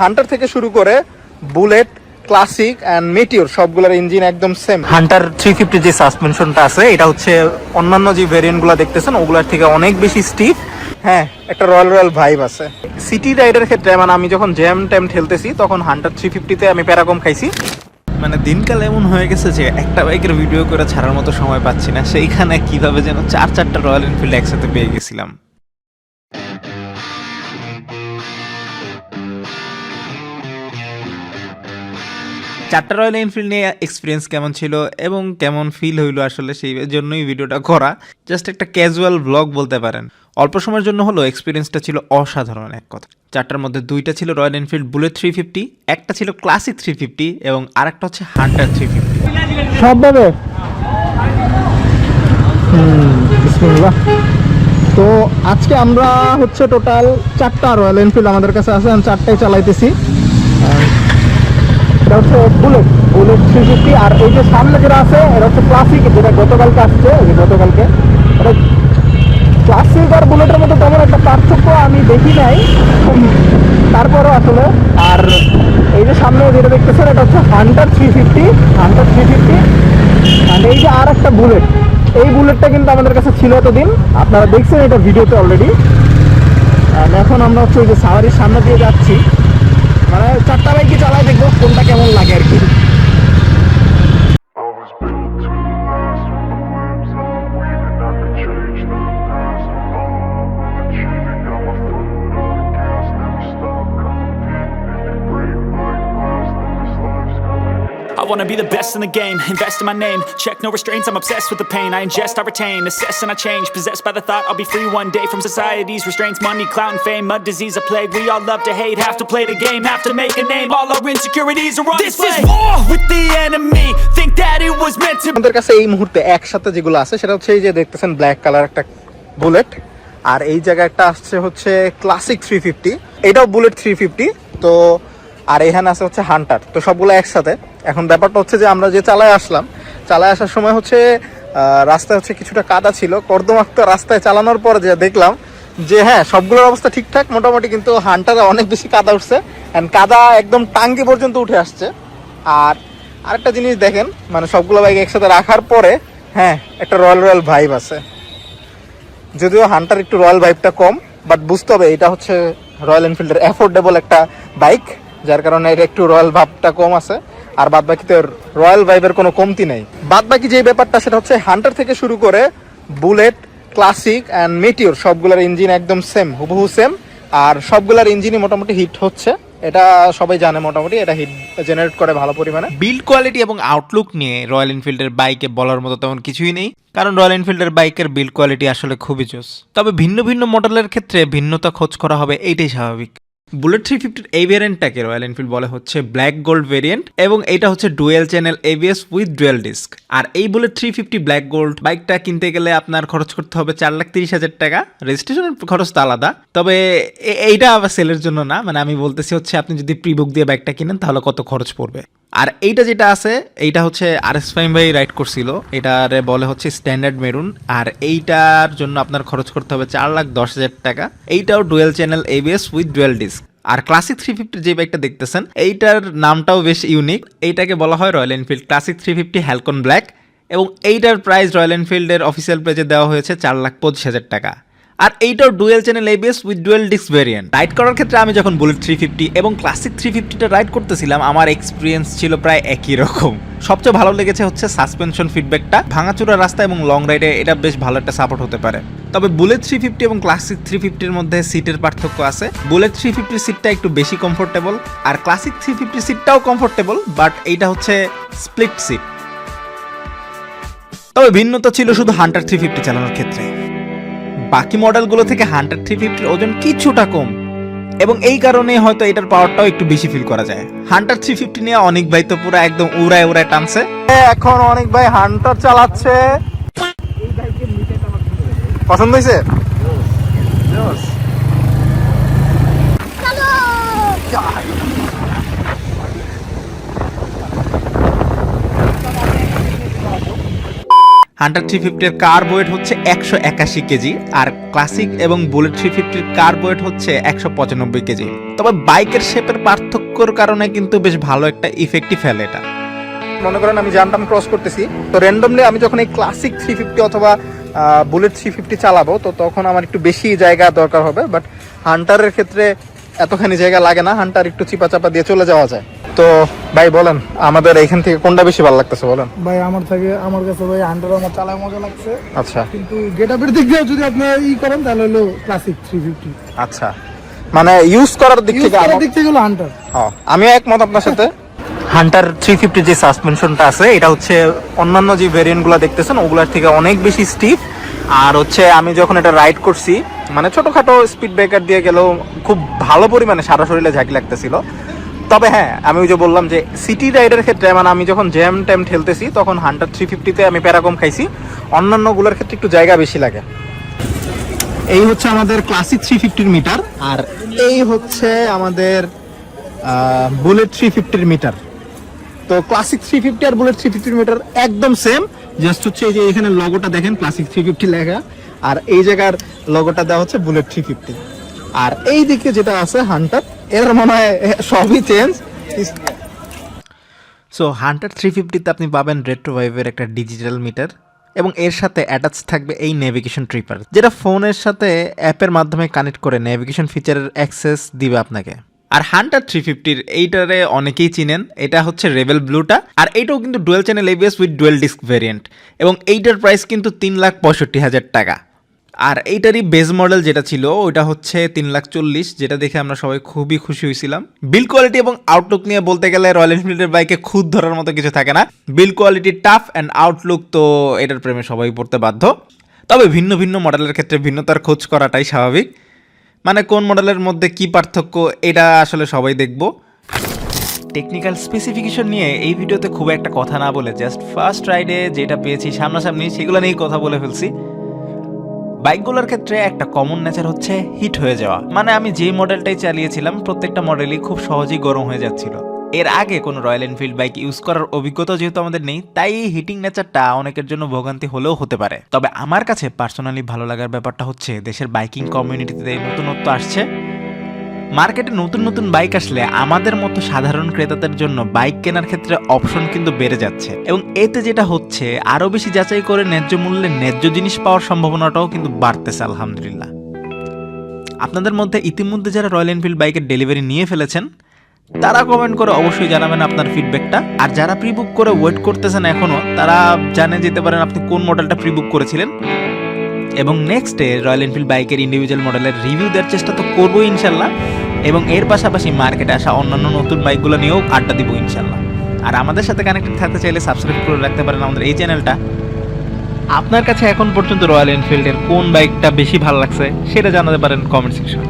Hunter থেকে শুরু করে বুলেট, ক্লাসিক অ্যান্ড মেটিওর সবগুলোর ইঞ্জিন একদম সেম। হান্টার 350 যে সাসপেনশনটা আছে এটা হচ্ছে অন্যান্য যে ভেরিয়েন্টগুলো দেখতেছেন ওগুলোর থেকে অনেক বেশি স্টিফ। হ্যাঁ, একটা রয়্যাল রয়্যাল ভাইব আছে। সিটি রাইডের ক্ষেত্রে মানে আমি যখন জ্যাম ট্যাম ঠেলতেছি তখন হান্টার 350-তে আমি প্যারাকম খাইছি। মানে দিনকাল এমন হয়ে গেছে যে একটা বাইকের ভিডিও করে ছাড়ার মতো সময় পাচ্ছি না, সেইখানে কিভাবে যেন চারটা রয়্যাল এনফিল্ড একসাথে পেয়ে গেছিলাম। চারটা রয়্যাল এনফিল্ড নিয়ে এক্সপিরিয়েন্স কেমন ছিল এবং কেমন ফিল হইলো আসলে সেই জন্যই ভিডিওটা করা। জাস্ট একটা ক্যাজুয়াল ব্লগ বলতে পারেন। অল্প সময়ের জন্য হলো এক্সপিরিয়েন্সটা ছিল অসাধারণ এক কথা। চারটার মধ্যে দুইটা ছিল রয়্যাল এনফিল্ড বুলেট 350, একটা ছিল ক্লাসিক 350 এবং আরেকটা হচ্ছে হান্টার 350। সবভাবে বিসমিল্লাহ। তো আজকে আমরা হচ্ছে টোটাল চারটা রয়্যাল এনফিল্ড আমাদের কাছে আছে, আমি চারটাই চালাইতেছি। এটা হচ্ছে বুলেট 350, আর এই যে সামনে যেটা আছে এটা হচ্ছে ক্লাসিক, যেটা গতকালকে আসছে। গতকালকে এটা ক্লাসিক আর বুলেটের মধ্যে তেমন একটা পার্থক্য আমি দেখি নাই তারপরও আসলে। আর এই যে সামনে যেটা দেখতেছেন এটা হচ্ছে হান্টার 350 আর এই যে আর একটা বুলেট, এই বুলেটটা কিন্তু আমাদের কাছে ছিল এতদিন, আপনারা দেখছেন এটা ভিডিওতে অলরেডি। আর এখন আমরা হচ্ছে ওই যে সাওয়ারির সামনে দিয়ে যাচ্ছি, মানে চারটা বাইকই চালাই, দেখবো কোনটা কেমন লাগে আর কি। I wanna be the best in the game, invest in my name, check no restraints, I'm obsessed with the pain, I ingest, I retain, assess and I change, possessed by the thought I'll be free one day from society's restraints, money, clout and fame, a disease, a plague, we all love to hate, have to play the game, have to make a name, all our insecurities are on display. This is war with the enemy, think that it was meant to. আমাদের কাছে এই মুহূর্তে একসাথে যেগুলো আছে সেটা হচ্ছে এই যে দেখতেছেন ব্ল্যাক কালার একটা বুলেট, আর এই জায়গায় একটা আসছে হচ্ছে ক্লাসিক 350, এটাও বুলেট 350। তো আর এখানে আছে হচ্ছে হান্টার, তো সবগুলো একসাথে। এখন ব্যাপারটা হচ্ছে যে আমরা যে চালায় আসার সময় হচ্ছে রাস্তায় হচ্ছে কিছুটা কাদা ছিল, কর্দমাক্ত রাস্তায় চালানোর পর যে দেখলাম যে হ্যাঁ সবগুলোর অবস্থা ঠিকঠাক মোটামুটি, কিন্তু হান্টারে অনেক বেশি কাদা উঠছে, অ্যান্ড কাদা একদম টাঙ্গি পর্যন্ত উঠে আসছে। আর আরেকটা জিনিস দেখেন, মানে সবগুলো বাইক একসাথে রাখার পরে হ্যাঁ একটা রয়্যাল রয়্যাল ভাইব আছে। যদিও হান্টার একটু রয়্যাল ভাইবটা কম, বাট বুঝতে হবে এটা হচ্ছে রয়্যাল এনফিল্ডের অ্যাফোর্ডেবল একটা বাইক, যার কারণে এটা একটু রয়্যাল ভাবটা কম আছে। আর বাদ বাকিতে রয়্যাল ভাইবের কোনো কমতি নেই। বাদ বাকি যে ব্যাপারটা সেটা হচ্ছে হান্টার থেকে শুরু করে বুলেট, ক্লাসিক অ্যান্ড মেটিওর সবগুলোর ইঞ্জিন একদম সেম, হুবহু সেম। আর সবগুলোর ইঞ্জিনই মোটামুটি হিট হচ্ছে, এটা সবাই জানে, মোটামুটি এটা হিট জেনারেট করে ভালো পরিমাণে। বিল্ড কোয়ালিটি এবং আউটলুক নিয়ে রয়্যাল এনফিল্ডের বাইকে বলার মতো তেমন কিছুই নেই, কারণ রয়্যাল এনফিল্ডের বাইকের বিল্ড কোয়ালিটি আসলে খুবই জোস। তবে ভিন্ন ভিন্ন মডেলের ক্ষেত্রে ভিন্নতা খোঁজ করা হবে, এইটাই স্বাভাবিক। বুলেট 350 এই ভেরিয়েন্টটাকে রয়্যাল এনফিল্ড বলে হচ্ছে ব্ল্যাক গোল্ড ভেরিয়েন্ট, এবং এইটা হচ্ছে dual channel ABS with dual disc. আর এই বুলেট 350 ব্ল্যাক গোল্ড বাইকটা কিনতে গেলে আপনার খরচ করতে হবে 4,30,000 টাকা, রেজিস্ট্রেশনের খরচ তো আলাদা। তবে এইটা আবার সেলের জন্য না, মানে আমি বলতেছি হচ্ছে আপনি যদি প্রি বুক দিয়ে বাইকটা কিনেন তাহলে কত খরচ পড়বে। আর এইটা যেটা আছে এইটা হচ্ছে RS ফাইম ভাই রাইড করছিল, এটারে বলে হচ্ছে স্ট্যান্ডার্ড মেরুন, আর এইটার জন্য আপনার খরচ করতে হবে 4,10,000 টাকা। এইটাও dual channel ABS with dual disc. আর ক্লাসিক 350 যে বাইকটা দেখতেছেন এইটার নামটাও বেশ ইউনিক, এইটাকে বলা হয় রয়্যাল এনফিল্ড ক্লাসিক 350 হ্যালকন ব্ল্যাক, এবং এইটার প্রাইস রয়্যাল এনফিল্ডের অফিসিয়াল পেজে দেওয়া হয়েছে 4,25,000 টাকা। আর এইটাও dual channel ABS with dual disk variant. Ride করার ক্ষেত্রে আমি যখন বুলেট 350 এবং ক্লাসিক 350টা রাইড করতেছিলাম আমার এক্সপিরিয়েন্স ছিল প্রায় একই রকম। সবচেয়ে ভালো লেগেছে হচ্ছে সাসপেনশন ফিডব্যাকটা, ভাঙাচুরা রাস্তা এবং লং রাইডে এটা বেশ ভালো একটা সাপোর্ট হতে পারে। তবে বুলেট 350 এবং ক্লাসিক 350-র মধ্যে সিটের পার্থক্য আছে। বুলেট 350 সিটটা একটু বেশি কমফোর্টেবল, আর ক্লাসিক 350 সিটটাও কমফোর্টেবল, বাট এইটা হচ্ছে স্প্লিট সিট। তবে ভিন্নতা ছিল শুধু হান্টার 350 চালানোর ক্ষেত্রে। বাকি মডেলগুলো থেকে হান্টার 350-র ওজন কিছুটা কম, এবং এই কারণে হয়তো এটার পাওয়ারটাও একটু বেশি ফিল করা যায়। হান্টার 350 নিয়ে অনেক ভাই তো পুরো একদম উড়ায় টানছে। এখন অনেক ভাই হান্টার চালাচ্ছে, পছন্দ হয়েছে? হান্টার 350 এর কার্ব ওয়েট হচ্ছে 181 কেজি, আর ক্লাসিক এবং বুলেট 350 এর কার্ব ওয়েট হচ্ছে 195 কেজি। তবে বাইকের শেপের পার্থক্যর কারণে কিন্তু বেশ ভালো একটা ইফেক্টই ফেলে এটা। মনে করেন আমি জামটাম ক্রস করতেছি, তো র্যান্ডমলি আমি যখন এই ক্লাসিক 350 অথবা বুলেট 350 চালাবো, তো তখন আমার একটু বেশি জায়গা দরকার হবে, বাট হান্টারের ক্ষেত্রে এতখানি জায়গা লাগে না, হান্টার একটু চিপা চাপা দিয়ে চলে যাওয়া যায়। তো ভাই বলেন, আমাদের এখান থেকে কোনটা বেশি ভালো লাগতেছে বলেন? ভাই আমার কাছে ভাই হান্টার আমার চালায় মজা লাগছে। আচ্ছা, কিন্তু গেটআপের দিক দিয়ে যদি আপনি করেন তাহলে হলো ক্লাসিক 350। আচ্ছা, মানে ইউজ করার দিক থেকে হলো হান্টার। আমিও একমত আপনার সাথে। হান্টার 350 যে সাসপেনশনটা আছে, এটা হচ্ছে অন্যান্য যে ভেরিয়েন্টগুলো দেখতেছেন ওগুলোর থেকে অনেক বেশি স্টিফ। আর হচ্ছে আমি যখন এটা রাইড করছি, মানে ছোটখাটো স্পিড ব্রেকার দিয়ে গেলেও খুব ভালো পরিমাণে সারা শরীরে ঝাঁকি লাগতেছিল। তবে হ্যাঁ, আমি ওই যে বললাম যে সিটি রাইডের ক্ষেত্রে, মানে আমি যখন জ্যাম ট্যাম ঠেলতেছি তখন হান্টার 350-তে আমি প্যারাকম খাইছি, অন্যান্যগুলোর ক্ষেত্রে একটু জায়গা বেশি লাগে। এই হচ্ছে আমাদের ক্লাসিক 350 মিটার, আর এই হচ্ছে আমাদের বুলেট 350 মিটার। তো ক্লাসিক 350 আর বুলেট 350 মিটার একদম সেম, জাস্ট হচ্ছে এই যে এখানে লগোটা দেখেন ক্লাসিক 350 লেখা, আর এই জায়গার লগোটা দেওয়া হচ্ছে বুলেট 350। আর এই দিকে যেটা আছে হান্টার, এর মনে হয় সবই চেঞ্জ। সো হান্টার 350-তে আপনি পাবেন রেট্রো ভাইভের একটা ডিজিটাল মিটার, এবং এর সাথে অ্যাটাচ থাকবে এই নেভিগেশন ট্রিপার, যেটা ফোনের সাথে অ্যাপের মাধ্যমে কানেক্ট করে নেভিগেশন ফিচারের অ্যাক্সেস দিবে আপনাকে। আর হান্টার 350-র এইটারে অনেকেই চিনেন, এটা হচ্ছে রেবেল ব্লুটা, আর এইটাও কিন্তু dual channel ABS with dual disk variant, এবং এইটার প্রাইস কিন্তু 3,65,000 টাকা। আর এইটারই বেস মডেল যেটা ছিল ওইটা হচ্ছে 3,40,000, যেটা দেখে আমরা সবাই খুবই খুশি হয়েছিলাম। বিল কোয়ালিটি এবং আউটলুক নিয়ে বলতে গেলে রয়্যাল এনফিল্ডের বাইকে খুদ ধরার মতো কিছু থাকে না। বিল কোয়ালিটি টাফ অ্যান্ড আউটলুক তো এটার প্রেমে সবাই পড়তে বাধ্য। তবে ভিন্ন ভিন্ন মডেলের ক্ষেত্রে ভিন্নতার খোঁজ করাটাই স্বাভাবিক, মানে কোন মডেলের মধ্যে কি পার্থক্য এটা আসলে সবাই দেখব। টেকনিক্যাল স্পেসিফিকেশন নিয়ে এই ভিডিওতে খুব একটা কথা না বলে জাস্ট ফার্স্ট রাইডে যেটা পেয়েছি সামনাসামনি সেগুলো নিয়েই কথা বলে ফেলছি। বাইকগুলোর ক্ষেত্রে একটা কমন নেচার হচ্ছে হিট হয়ে যাওয়া, মানে আমি যে মডেলটাই চালিয়েছিলাম প্রত্যেকটা মডেলই খুব সহজেই গরম হয়ে যাচ্ছিল। এর আগে কোনো রয়্যাল এনফিল্ড বাইক ইউজ করার অভিজ্ঞতা যেহেতু আমাদের নেই, তাই এই হিটিং নেচারটা অনেকের জন্য ভোগান্তি হলেও হতে পারে। তবে আমার কাছে পার্সোনালি ভালো লাগার ব্যাপারটা হচ্ছে দেশের বাইকিং কমিউনিটিতে নতুনত্ব আসছে। মার্কেটে নতুন নতুন বাইক আসলে আমাদের মতো সাধারণ ক্রেতাদের জন্য বাইক কেনার ক্ষেত্রে অপশন কিন্তু বেড়ে যাচ্ছে, এবং এতে যেটা হচ্ছে আরও বেশি যাচাই করে ন্যায্য মূল্যে ন্যায্য জিনিস পাওয়ার সম্ভাবনাটাও কিন্তু বাড়তেছে আলহামদুলিল্লাহ। আপনাদের মধ্যে ইতিমধ্যে যারা রয়্যাল এনফিল্ড বাইকের ডেলিভারি নিয়ে ফেলেছেন তারা কমেন্ট করে অবশ্যই জানাবেন আপনার ফিডব্যাকটা। আর যারা প্রি বুক করে ওয়েট করতেছেন এখনও, তারা জানে যেতে পারেন আপনি কোন মডেলটা প্রি বুক করেছিলেন, এবং নেক্সট ডে রয়্যাল এনফিল্ড বাইকের ইন্ডিভিজুয়াল মডেলের রিভিউ দেওয়ার চেষ্টা তো করবো ইনশাল্লাহ, এবং এর পাশাপাশি মার্কেটে আসা অন্যান্য নতুন বাইকগুলো নিয়েও আড্ডা দিব ইনশাল্লাহ। আর আমাদের সাথে কানেক্টেড থাকতে চাইলে সাবস্ক্রাইব করে রাখতে পারেন আমাদের এই চ্যানেলটা। আপনার কাছে এখন পর্যন্ত রয়্যাল এনফিল্ডের কোন বাইকটা বেশি ভালো লাগছে সেটা জানাতে পারেন কমেন্ট সেকশনে।